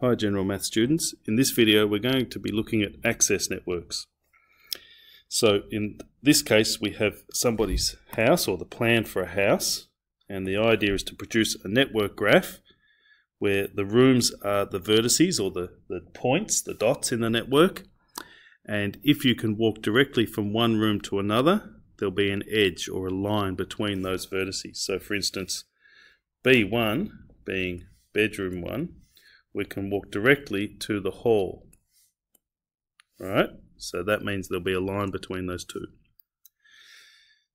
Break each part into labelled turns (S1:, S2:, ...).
S1: Hi General Math students. In this video we're going to be looking at access networks. So in this case we have somebody's house or the plan for a house, and the idea is to produce a network graph where the rooms are the vertices or the points, the dots in the network, and if you can walk directly from one room to another there'll be an edge or a line between those vertices. So for instance B1 being bedroom 1, we can walk directly to the hall. Alright, so that means there'll be a line between those two.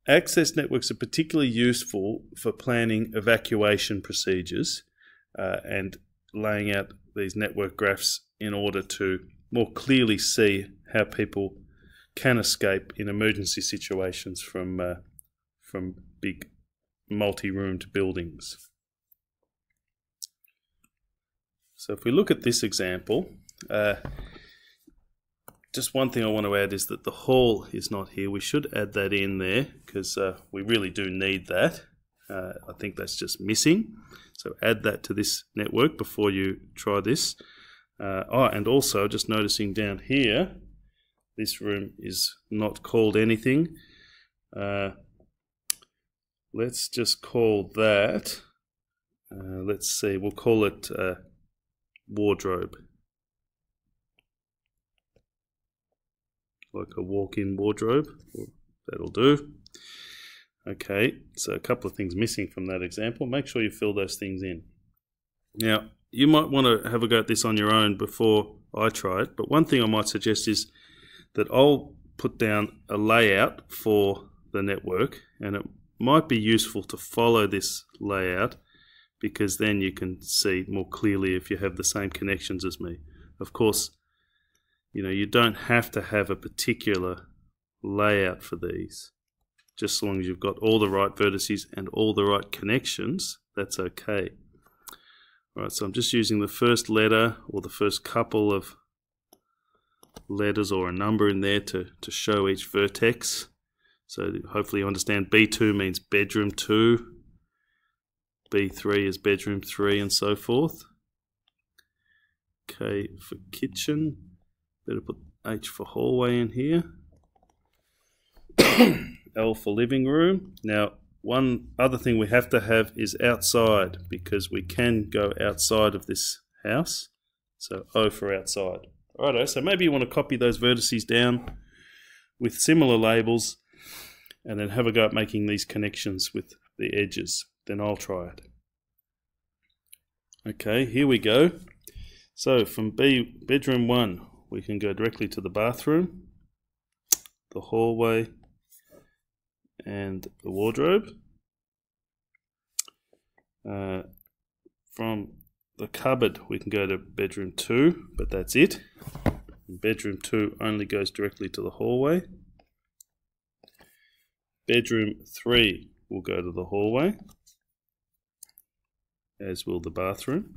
S1: Access networks are particularly useful for planning evacuation procedures and laying out these network graphs in order to more clearly see how people can escape in emergency situations from big multi-roomed buildings. So if we look at this example, just one thing I want to add is that the hall is not here. We should add that in there because we really do need that. I think that's just missing. So add that to this network before you try this. And also just noticing down here, this room is not called anything. Let's just call that, let's see, we'll call it wardrobe, like a walk-in wardrobe. That'll do. Okay, so a couple of things missing from that example. Make sure you fill those things in. Now you might want to have a go at this on your own before I try it, but one thing I might suggest is that I'll put down a layout for the network, and it might be useful to follow this layout because then you can see more clearly if you have the same connections as me. Of course, you don't have to have a particular layout for these. Just as long as you've got all the right vertices and all the right connections, that's okay. Alright, so I'm just using the first letter or the first couple of letters or a number in there to show each vertex. So hopefully you understand B2 means bedroom 2. B3 is bedroom 3 and so forth. K for kitchen. Better put H for hallway in here. L for living room. Now one other thing we have to have is outside, because we can go outside of this house. So O for outside. Righto, so maybe you want to copy those vertices down with similar labels and then have a go at making these connections with the edges. Then I'll try it. Okay, here we go. So from bedroom 1, we can go directly to the bathroom, the hallway, and the wardrobe. From the cupboard, we can go to bedroom 2, but that's it. Bedroom 2 only goes directly to the hallway. Bedroom 3 will go to the hallway, as will the bathroom.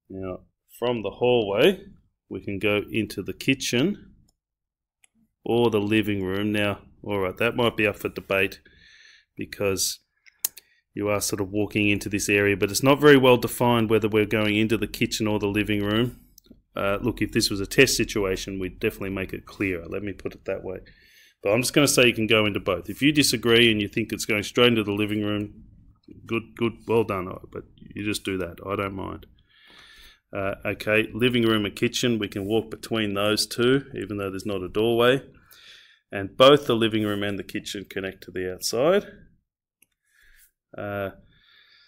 S1: Now, from the hallway, we can go into the kitchen or the living room. Now, alright, that might be up for debate because you are sort of walking into this area, but it's not very well defined whether we're going into the kitchen or the living room. Look, if this was a test situation, we'd definitely make it clearer. Let me put it that way. But I'm just going to say you can go into both. If you disagree and you think it's going straight into the living room, good, well done. But you just do that. I don't mind. Okay, living room and kitchen, we can walk between those two, even though there's not a doorway. And both the living room and the kitchen connect to the outside.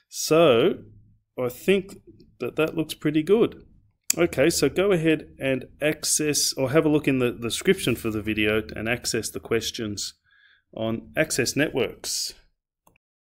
S1: So I think that looks pretty good. Okay, so go ahead and access, or have a look in the description for the video and access the questions on access networks.